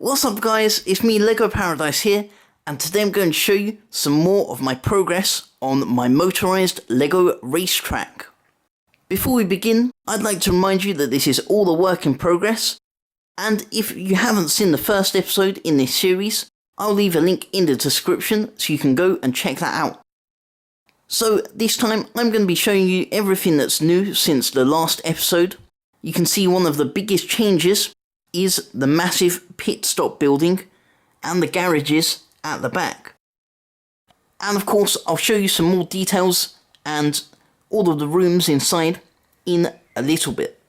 What's up guys, it's me Lego Paradise here, and today I'm going to show you some more of my progress on my motorized Lego race track. Before we begin, I'd like to remind you that this is all a work in progress, and if you haven't seen the first episode in this series, I'll leave a link in the description so you can go and check that out. So this time I'm going to be showing you everything that's new since the last episode. You can see one of the biggest changes is the massive Pitstop building and the garages at the back. And of course I'll show you some more details and all of the rooms inside in a little bit.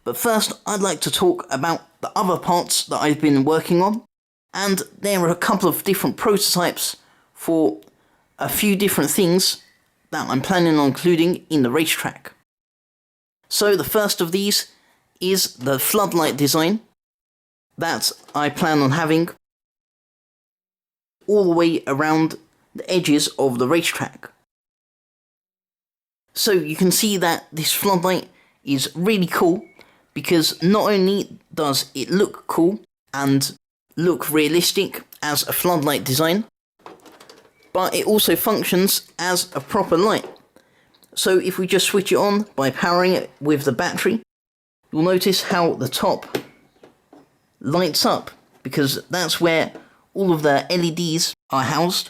But first I'd like to talk about the other parts that I've been working on, and there are a couple of different prototypes for a few different things that I'm planning on including in the racetrack. So the first of these is the floodlight design that I plan on having all the way around the edges of the racetrack. So you can see that this floodlight is really cool because not only does it look cool and look realistic as a floodlight design, but it also functions as a proper light. So if we just switch it on by powering it with the battery, you'll notice how the top lights up, because that's where all of the LEDs are housed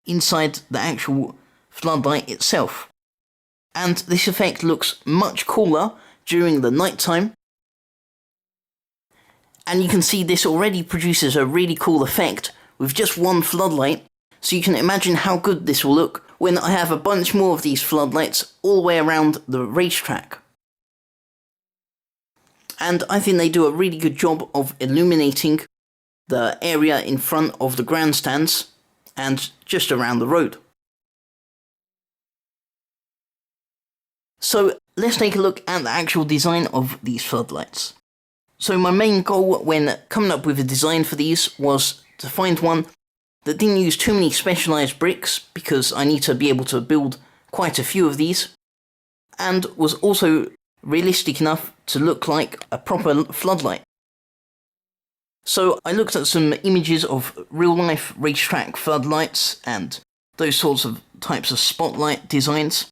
inside the actual floodlight itself. And this effect looks much cooler during the night time. And you can see this already produces a really cool effect with just one floodlight, so you can imagine how good this will look when I have a bunch more of these floodlights all the way around the racetrack. And I think they do a really good job of illuminating the area in front of the grandstands and just around the road. So let's take a look at the actual design of these floodlights. So my main goal when coming up with a design for these was to find one that didn't use too many specialised bricks, because I need to be able to build quite a few of these, and was also realistic enough to look like a proper floodlight. So I looked at some images of real-life racetrack floodlights and those sorts of types of spotlight designs,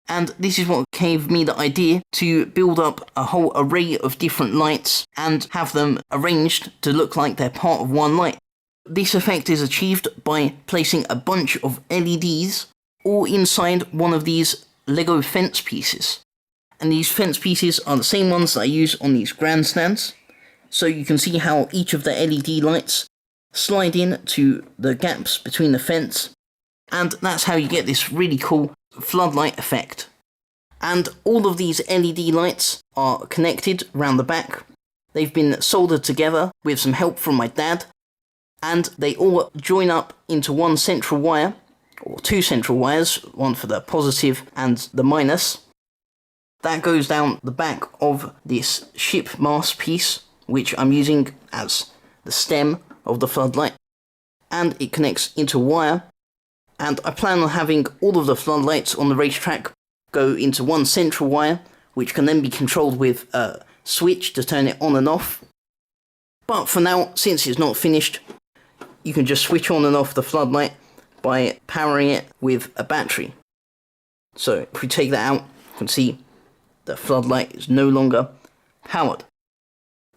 and this is what gave me the idea to build up a whole array of different lights and have them arranged to look like they're part of one light. This effect is achieved by placing a bunch of LEDs all inside one of these Lego fence pieces. And these fence pieces are the same ones that I use on these grandstands. So you can see how each of the LED lights slide in to the gaps between the fence. And that's how you get this really cool floodlight effect. And all of these LED lights are connected around the back. They've been soldered together with some help from my dad. And they all join up into one central wire, or two central wires, one for the positive and the minus. That goes down the back of this ship mast piece, which I'm using as the stem of the floodlight. And it connects into a wire. And I plan on having all of the floodlights on the racetrack go into one central wire, which can then be controlled with a switch to turn it on and off. But for now, since it's not finished, you can just switch on and off the floodlight by powering it with a battery. So if we take that out, you can see the floodlight is no longer powered.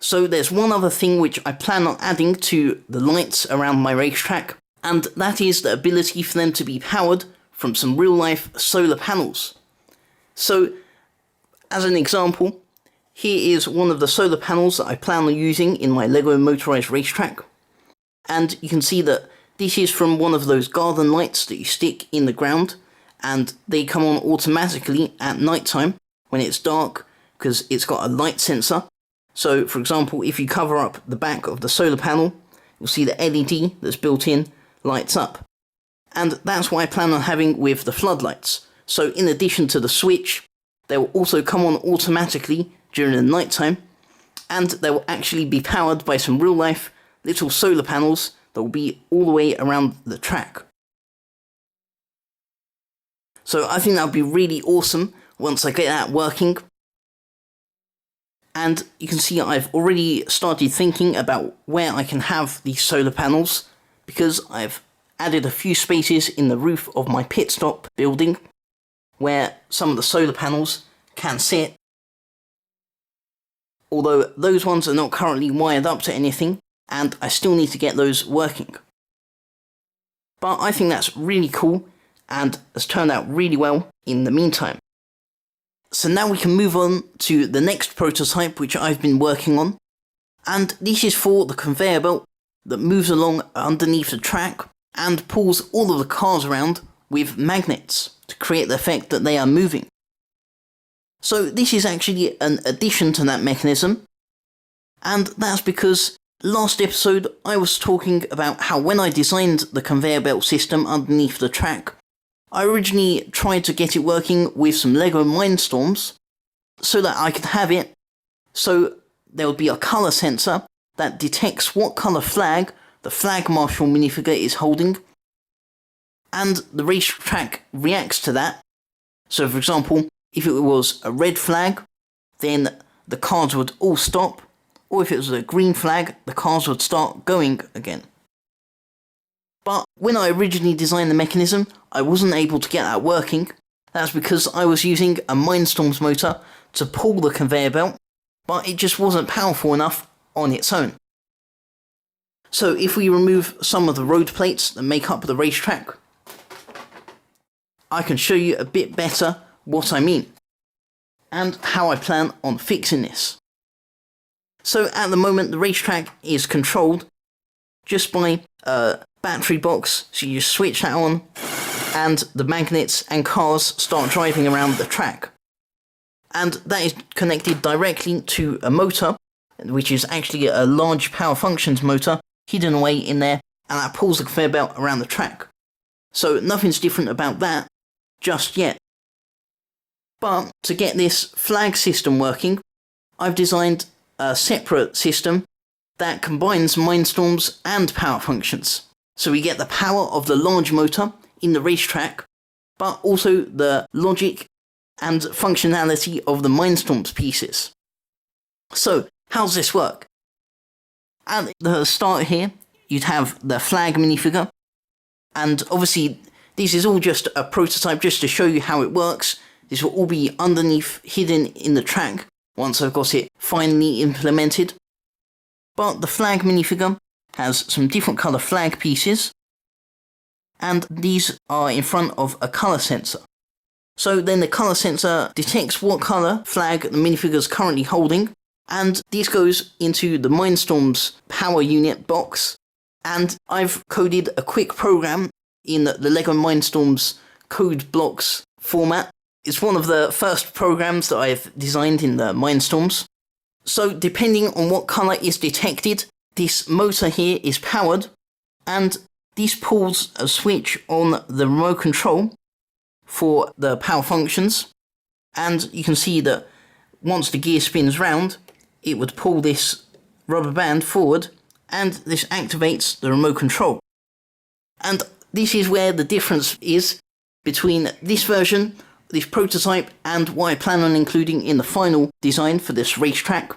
So there's one other thing which I plan on adding to the lights around my racetrack, and that is the ability for them to be powered from some real-life solar panels. So as an example, here is one of the solar panels that I plan on using in my Lego Motorized Race Track. And you can see that this is from one of those garden lights that you stick in the ground, and they come on automatically at night time when it's dark, because it's got a light sensor. So for example, if you cover up the back of the solar panel, you'll see the LED that's built in lights up. And that's what I plan on having with the floodlights. So in addition to the switch, they will also come on automatically during the night time, and they will actually be powered by some real life little solar panels that will be all the way around the track. So I think that would be really awesome once I get that working. And you can see I've already started thinking about where I can have these solar panels, because I've added a few spaces in the roof of my Pitstop building where some of the solar panels can sit. Although those ones are not currently wired up to anything, and I still need to get those working. But I think that's really cool and has turned out really well in the meantime. So now we can move on to the next prototype which I've been working on, and this is for the conveyor belt that moves along underneath the track and pulls all of the cars around with magnets to create the effect that they are moving. So this is actually an addition to that mechanism, and that's because last episode I was talking about how when I designed the conveyor belt system underneath the track, I originally tried to get it working with some Lego Mindstorms so that I could have it so there would be a colour sensor that detects what colour flag the flag marshal minifigure is holding, and the racetrack reacts to that. So for example, if it was a red flag, then the cars would all stop, or if it was a green flag, the cars would start going again. But when I originally designed the mechanism, I wasn't able to get that working. That's because I was using a Mindstorms motor to pull the conveyor belt, but it just wasn't powerful enough on its own. So if we remove some of the road plates that make up the racetrack, I can show you a bit better what I mean and how I plan on fixing this. So at the moment the racetrack is controlled just by a battery box, so you just switch that on and the magnets and cars start driving around the track. And that is connected directly to a motor, which is actually a large power functions motor hidden away in there, and that pulls the conveyor belt around the track. So nothing's different about that just yet. But to get this flag system working, I've designed a separate system that combines Mindstorms and power functions. So we get the power of the large motor in the racetrack, but also the logic and functionality of the Mindstorms pieces. So how does this work? At the start here, you'd have the flag minifigure, and obviously this is all just a prototype just to show you how it works. This will all be underneath, hidden in the track, once I've got it finally implemented. But the flag minifigure has some different colour flag pieces, and these are in front of a colour sensor. So then the colour sensor detects what colour flag the minifigure is currently holding, and this goes into the Mindstorms power unit box, and I've coded a quick program in the Lego Mindstorms code blocks format. It's one of the first programs that I've designed in the Mindstorms. So depending on what colour is detected, this motor here is powered, and this pulls a switch on the remote control for the power functions, and you can see that once the gear spins round, it would pull this rubber band forward, and this activates the remote control. And this is where the difference is between this version, this prototype, and what I plan on including in the final design for this racetrack.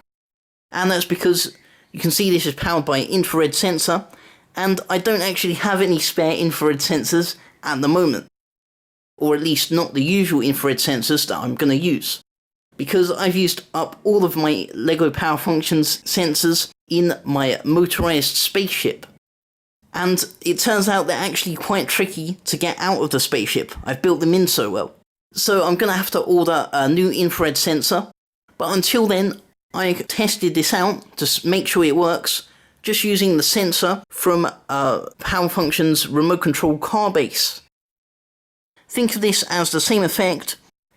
And that's because you can see this is powered by an infrared sensor, and I don't actually have any spare infrared sensors at the moment. Or at least not the usual infrared sensors that I'm going to use, because I've used up all of my Lego Power Functions sensors in my motorized spaceship. And it turns out they're actually quite tricky to get out of the spaceship. I've built them in so well. So I'm going to have to order a new infrared sensor, but until then I tested this out to make sure it works, just using the sensor from Power Functions remote control car base. Think of this as the same effect,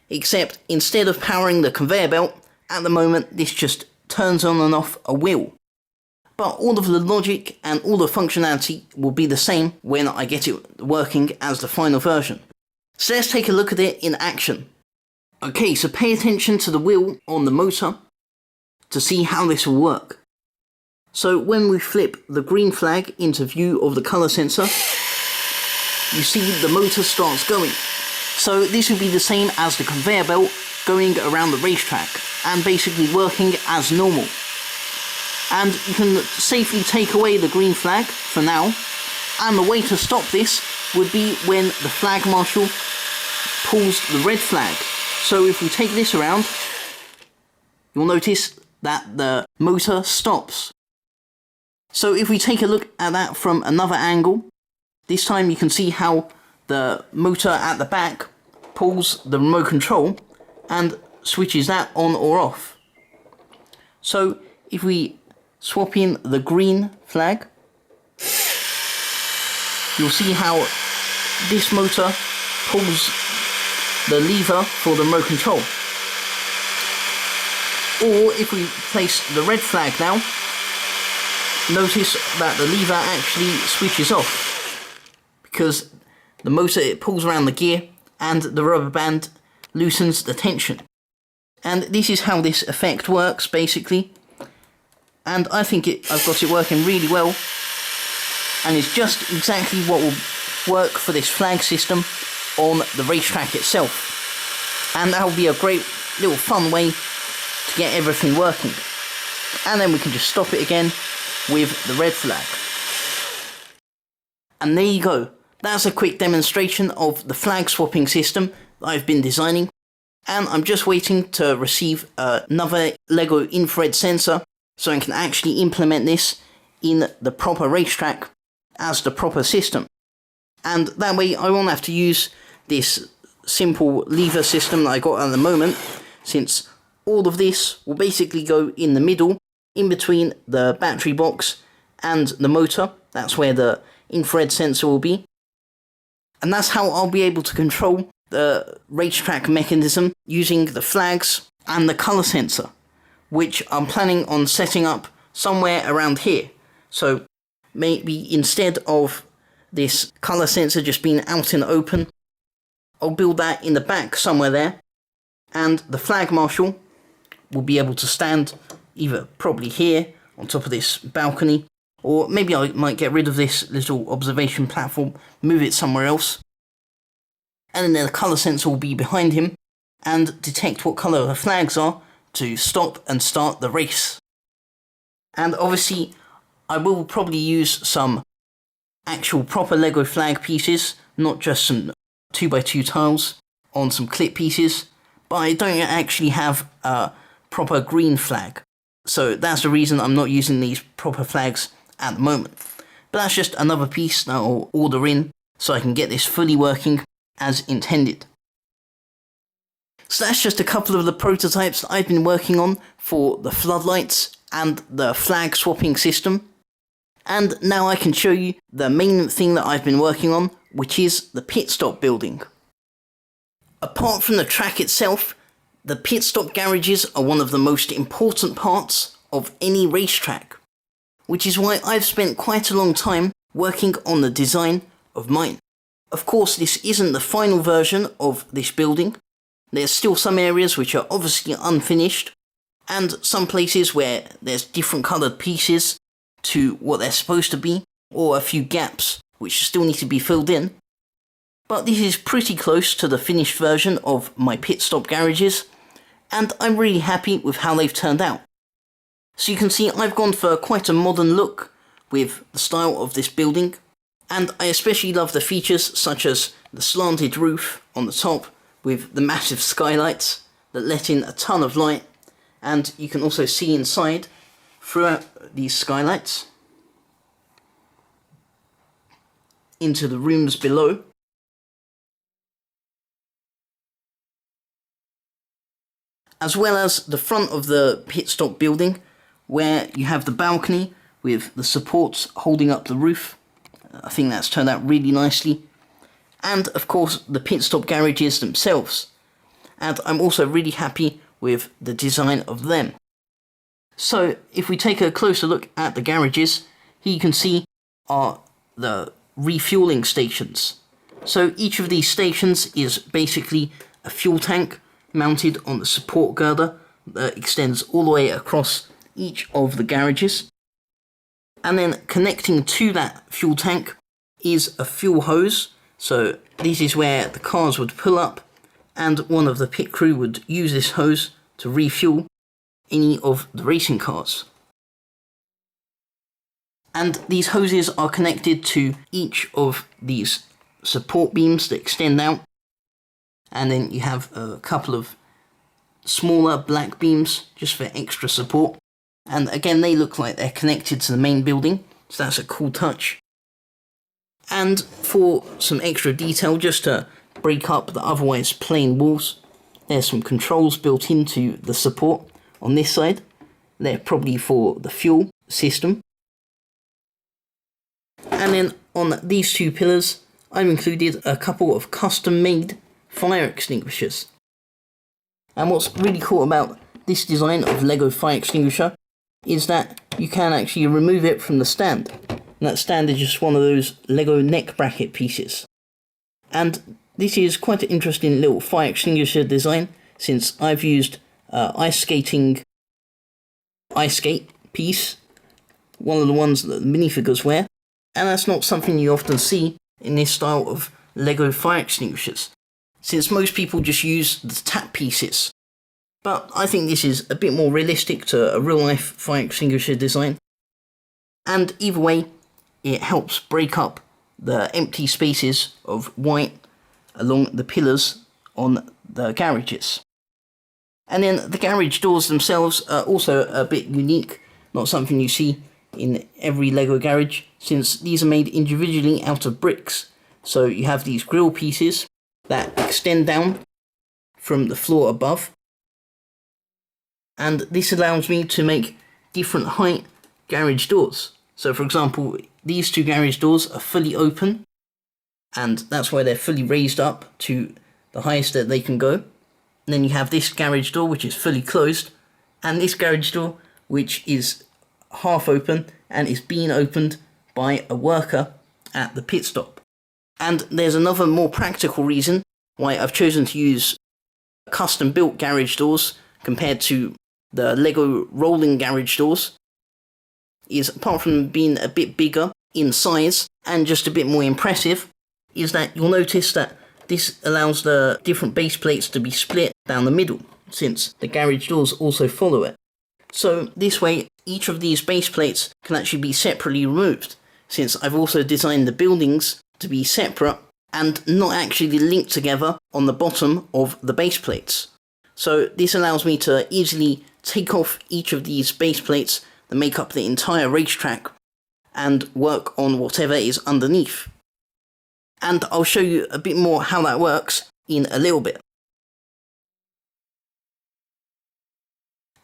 except instead of powering the conveyor belt, at the moment this just turns on and off a wheel. But all of the logic and all the functionality will be the same when I get it working as the final version. So let's take a look at it in action. Okay, so pay attention to the wheel on the motor to see how this will work. So when we flip the green flag into view of the colour sensor, you see the motor starts going. So this would be the same as the conveyor belt going around the racetrack. and basically working as normal. And you can safely take away the green flag for now, and the way to stop this would be when the flag marshal pulls the red flag. So if we take this around, you'll notice that the motor stops. So if we take a look at that from another angle, this time you can see how the motor at the back pulls the remote control and switches that on or off. So if we swap in the green flag, you'll see how this motor pulls the lever for the remote control. Or if we place the red flag now, notice that the lever actually switches off, because the motor, it pulls around the gear and the rubber band loosens the tension. And this is how this effect works basically, and I think I've got it working really well, and it's just exactly what will work for this flag system on the racetrack itself. And that will be a great little fun way to get everything working. And then we can just stop it again with the red flag. And there you go. That's a quick demonstration of the flag swapping system that I've been designing. And I'm just waiting to receive another Lego infrared sensor so I can actually implement this in the proper racetrack as the proper system. And that way I won't have to use this simple lever system that I got at the moment, since all of this will basically go in the middle, in between the battery box and the motor. That's where the infrared sensor will be. And that's how I'll be able to control the racetrack mechanism using the flags and the colour sensor, which I'm planning on setting up somewhere around here. So maybe instead of this colour sensor just being out in the open, I'll build that in the back somewhere there, and the flag marshal will be able to stand either probably here on top of this balcony, or maybe I might get rid of this little observation platform, move it somewhere else, and then the colour sensor will be behind him and detect what colour the flags are to stop and start the race. And obviously I will probably use some actual proper Lego flag pieces, not just some 2x2 tiles on some clip pieces, but I don't actually have a proper green flag, so that's the reason I'm not using these proper flags at the moment. But that's just another piece that I'll order in so I can get this fully working as intended. So that's just a couple of the prototypes that I've been working on for the floodlights and the flag swapping system. And now I can show you the main thing that I've been working on, which is the Pitstop building. Apart from the track itself, the Pitstop garages are one of the most important parts of any racetrack, which is why I've spent quite a long time working on the design of mine. Of course, this isn't the final version of this building. There's still some areas which are obviously unfinished, and some places where there's different coloured pieces to what they're supposed to be, or a few gaps which still need to be filled in. But this is pretty close to the finished version of my Pitstop garages, and I'm really happy with how they've turned out. So you can see I've gone for quite a modern look with the style of this building, and I especially love the features such as the slanted roof on the top with the massive skylights that let in a ton of light, and you can also see inside throughout these skylights into the rooms below. As well as the front of the Pitstop building, where you have the balcony with the supports holding up the roof. I think that's turned out really nicely. And of course the Pitstop garages themselves. And I'm also really happy with the design of them. So if we take a closer look at the garages, here you can see are the refueling stations. So each of these stations is basically a fuel tank mounted on the support girder that extends all the way across each of the garages. And then connecting to that fuel tank is a fuel hose. So this is where the cars would pull up and one of the pit crew would use this hose to refuel any of the racing cars. And these hoses are connected to each of these support beams that extend out. And then you have a couple of smaller black beams just for extra support. And again, they look like they're connected to the main building, so that's a cool touch. And for some extra detail, just to break up the otherwise plain walls, there's some controls built into the support on this side. They're probably for the fuel system. And then on these two pillars, I've included a couple of custom-made fire extinguishers. And what's really cool about this design of Lego fire extinguisher is that you can actually remove it from the stand. And that stand is just one of those Lego neck bracket pieces. And this is quite an interesting little fire extinguisher design, since I've used ice skate piece, one of the ones that the minifigures wear, and that's not something you often see in this style of Lego fire extinguishers, since most people just use the tap pieces. But I think this is a bit more realistic to a real-life fire extinguisher design. And either way, it helps break up the empty spaces of white along the pillars on the garages. And then the garage doors themselves are also a bit unique, not something you see in every Lego garage, since these are made individually out of bricks. So you have these grill pieces that extend down from the floor above. And this allows me to make different height garage doors. So for example, these two garage doors are fully open, and that's why they're fully raised up to the highest that they can go. And then you have this garage door, which is fully closed, and this garage door, which is half open and is being opened by a worker at the pit stop. And there's another more practical reason why I've chosen to use custom built garage doors compared to the Lego rolling garage doors, is apart from being a bit bigger in size and just a bit more impressive, is that you'll notice that this allows the different base plates to be split down the middle, since the garage doors also follow it. So this way, each of these base plates can actually be separately removed, since I've also designed the buildings to be separate and not actually linked together on the bottom of the base plates. So this allows me to easily take off each of these base plates that make up the entire racetrack and work on whatever is underneath. And I'll show you a bit more how that works in a little bit.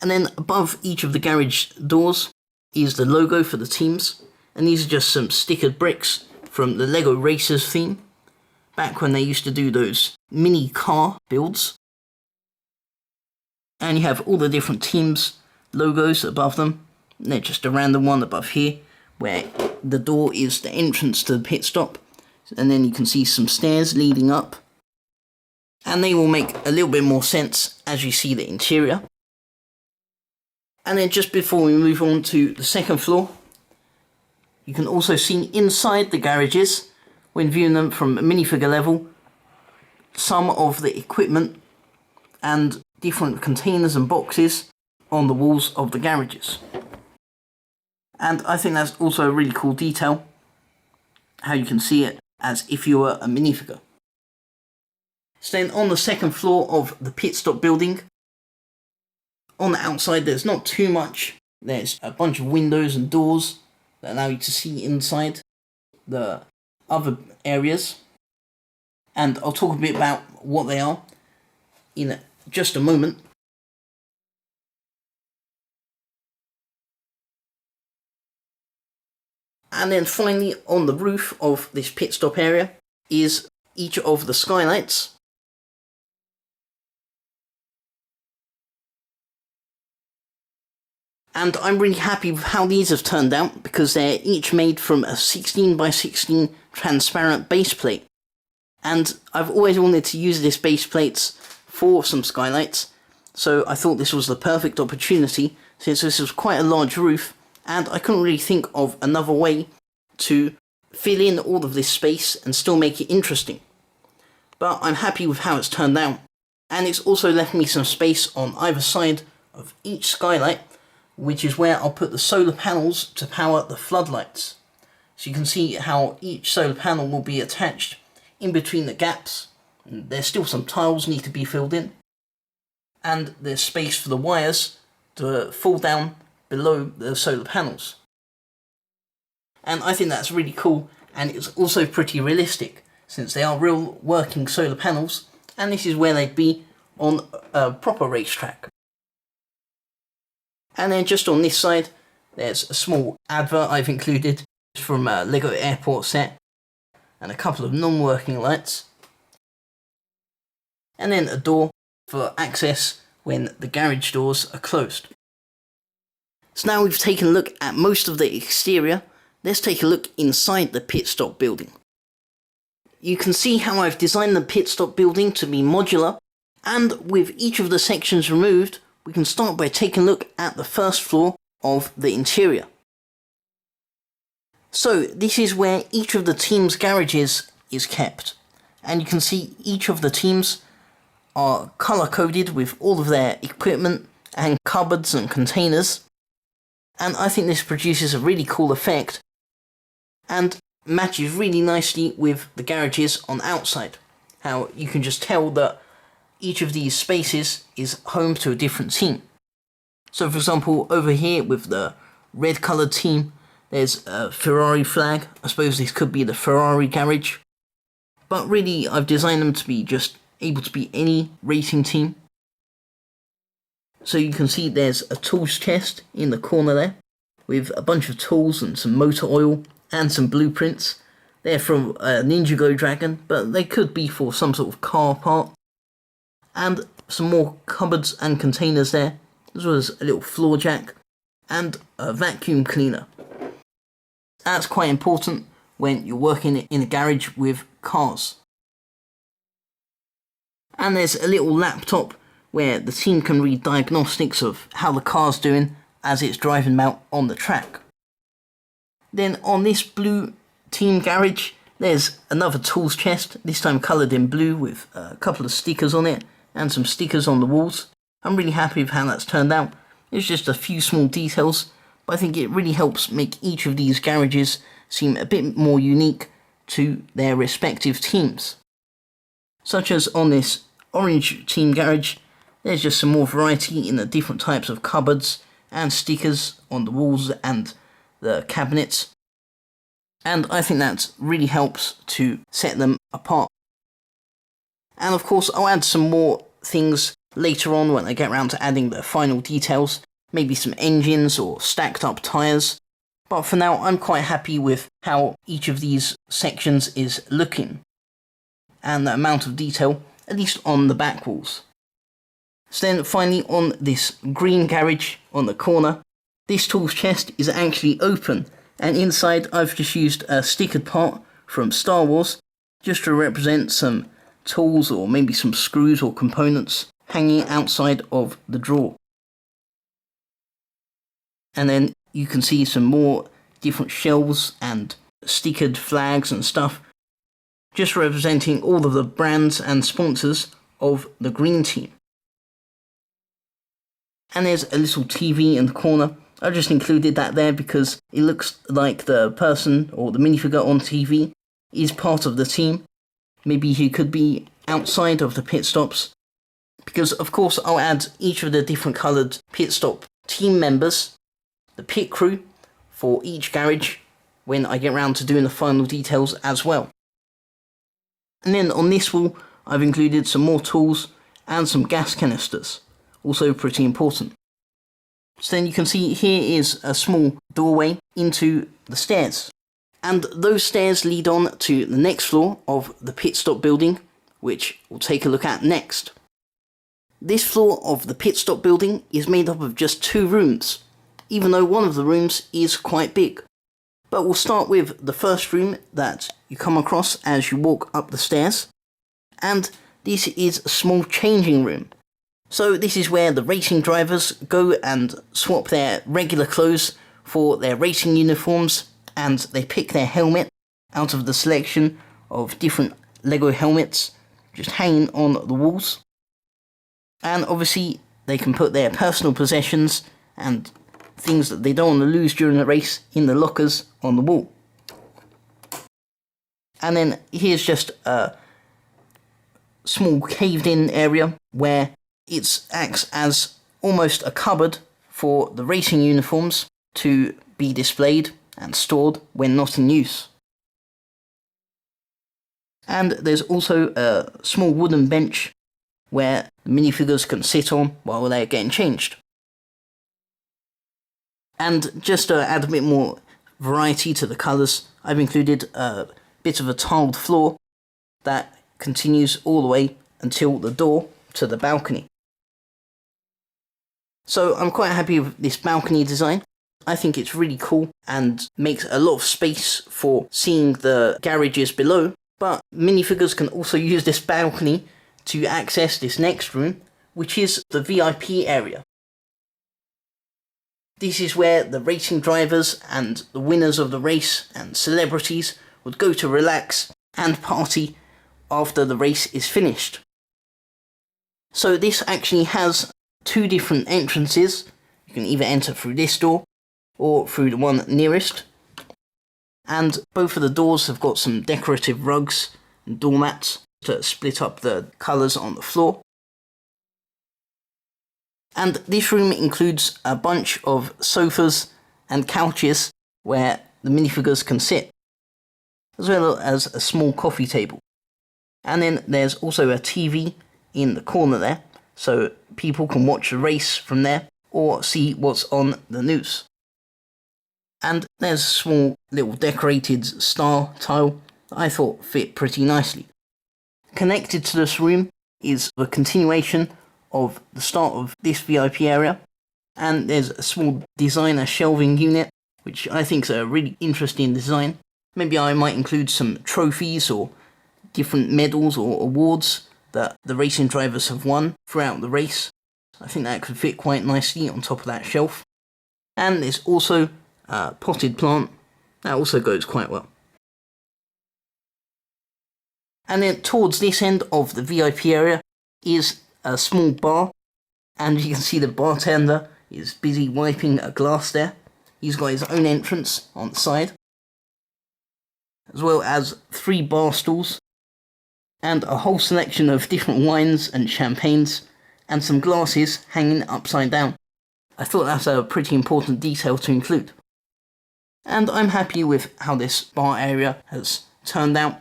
And then above each of the garage doors is the logo for the teams, and these are just some stickered bricks from the Lego Racers theme, back when they used to do those mini car builds. And you have all the different teams' logos above them, and then just a random one above here, where the door is the entrance to the pit stop, and then you can see some stairs leading up, and they will make a little bit more sense as you see the interior. And then just before we move on to the second floor, you can also see inside the garages, when viewing them from a minifigure level, some of the equipment and different containers and boxes on the walls of the garages. And I think that's also a really cool detail, how you can see it as if you were a minifigure. Staying on the second floor of the pit stop building, on the outside there's not too much. There's a bunch of windows and doors that allow you to see inside the other areas, and I'll talk a bit about what they are in just a moment. And then finally, on the roof of this pit stop area is each of the skylights. And I'm really happy with how these have turned out, because they're each made from a 16 by 16 transparent base plate. And I've always wanted to use this base plates for some skylights, so I thought this was the perfect opportunity, since this was quite a large roof, and I couldn't really think of another way to fill in all of this space and still make it interesting. But I'm happy with how it's turned out, and it's also left me some space on either side of each skylight, which is where I'll put the solar panels to power the floodlights. So you can see how each solar panel will be attached in between the gaps. There's still some tiles need to be filled in, and there's space for the wires to fall down below the solar panels. And I think that's really cool, and it's also pretty realistic since they are real working solar panels, and this is where they'd be on a proper racetrack. And then just on this side, there's a small advert I've included from a Lego airport set, and a couple of non-working lights, and then a door for access when the garage doors are closed. So now we've taken a look at most of the exterior, let's take a look inside the Pitstop building. You can see how I've designed the Pitstop building to be modular, and with each of the sections removed, we can start by taking a look at the first floor of the interior. So this is where each of the team's garages is kept, and you can see each of the teams are colour coded with all of their equipment and cupboards and containers, and I think this produces a really cool effect and matches really nicely with the garages on the outside. How you can just tell that each of these spaces is home to a different team. So for example, over here with the red coloured team, there's a Ferrari flag. I suppose this could be the Ferrari garage, but really I've designed them to be just able to be any racing team. So you can see there's a tools chest in the corner there with a bunch of tools and some motor oil and some blueprints. They're from a Ninjago Dragon, but they could be for some sort of car part. And some more cupboards and containers there, as well as a little floor jack and a vacuum cleaner. That's quite important when you're working in a garage with cars. And there's a little laptop where the team can read diagnostics of how the car's doing as it's driving them out on the track. Then on this blue team garage, there's another tools chest, this time coloured in blue with a couple of stickers on it and some stickers on the walls. I'm really happy with how that's turned out. It's just a few small details, but I think it really helps make each of these garages seem a bit more unique to their respective teams. Such as on this orange team garage, there's just some more variety in the different types of cupboards and stickers on the walls and the cabinets, and I think that really helps to set them apart. And of course I'll add some more things later on when I get around to adding the final details, maybe some engines or stacked up tyres, but for now I'm quite happy with how each of these sections is looking and the amount of detail, at least on the back walls. So then finally on this green garage on the corner, this tools chest is actually open, and inside I've just used a stickered part from Star Wars just to represent some tools or maybe some screws or components hanging outside of the drawer. And then you can see some more different shelves and stickered flags and stuff, just representing all of the brands and sponsors of the green team. And there's a little TV in the corner. I just included that there because it looks like the person or the minifigure on TV is part of the team. Maybe he could be outside of the pit stops, because of course I'll add each of the different coloured pit stop team members, the pit crew for each garage, when I get round to doing the final details as well. And then on this wall I've included some more tools and some gas canisters, also pretty important. So then you can see here is a small doorway into the stairs, and those stairs lead on to the next floor of the pit stop building, which we'll take a look at next. This floor of the pit stop building is made up of just 2 rooms, even though one of the rooms is quite big. But we'll start with the first room that you come across as you walk up the stairs, and this is a small changing room. So this is where the racing drivers go and swap their regular clothes for their racing uniforms, and they pick their helmet out of the selection of different Lego helmets just hanging on the walls. And obviously they can put their personal possessions and things that they don't want to lose during the race in the lockers on the wall. And then here's just a small caved in area where it acts as almost a cupboard for the racing uniforms to be displayed and stored when not in use. And there's also a small wooden bench where the minifigures can sit on while they're getting changed. And just to add a bit more variety to the colours, I've included a bit of a tiled floor that continues all the way until the door to the balcony. So I'm quite happy with this balcony design. I think it's really cool and makes a lot of space for seeing the garages below, but minifigures can also use this balcony to access this next room, which is the VIP area. This is where the racing drivers and the winners of the race and celebrities would go to relax and party after the race is finished. So this actually has two different entrances. You can either enter through this door or through the one nearest. And both of the doors have got some decorative rugs and doormats to split up the colours on the floor. And this room includes a bunch of sofas and couches where the minifigures can sit, as well as a small coffee table. And then there's also a TV in the corner there, so people can watch the race from there or see what's on the news. And there's a small little decorated star tile that I thought fit pretty nicely. Connected to this room is the continuation of the start of this VIP area, and there's a small designer shelving unit, which I think is a really interesting design. Maybe I might include some trophies or different medals or awards that the racing drivers have won throughout the race. I think that could fit quite nicely on top of that shelf. And there's also a potted plant that also goes quite well. And then towards this end of the VIP area is a small bar, and you can see the bartender is busy wiping a glass there. He's got his own entrance on the side, as well as 3 bar stools and a whole selection of different wines and champagnes and some glasses hanging upside down. I thought that's a pretty important detail to include. And I'm happy with how this bar area has turned out.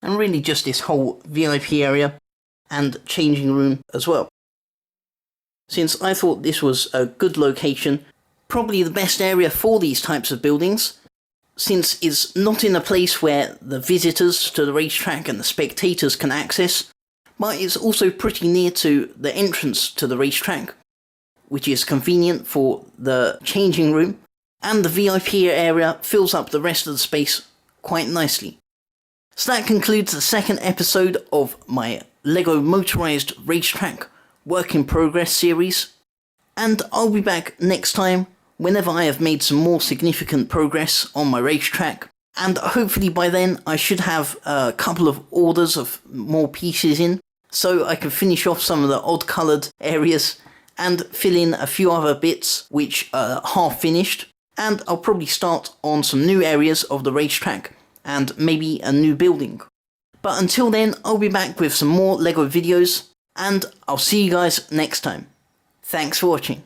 And really just this whole VIP area and changing room as well. Since I thought this was a good location, probably the best area for these types of buildings, since it's not in a place where the visitors to the racetrack and the spectators can access, but it's also pretty near to the entrance to the racetrack, which is convenient for the changing room, and the VIP area fills up the rest of the space quite nicely. So that concludes the second episode of my Lego Motorized Race Track Work in Progress series, and I'll be back next time whenever I have made some more significant progress on my racetrack, and hopefully by then I should have a couple of orders of more pieces in, so I can finish off some of the odd coloured areas and fill in a few other bits which are half finished, and I'll probably start on some new areas of the racetrack and maybe a new building. But until then, I'll be back with some more LEGO videos, and I'll see you guys next time. Thanks for watching.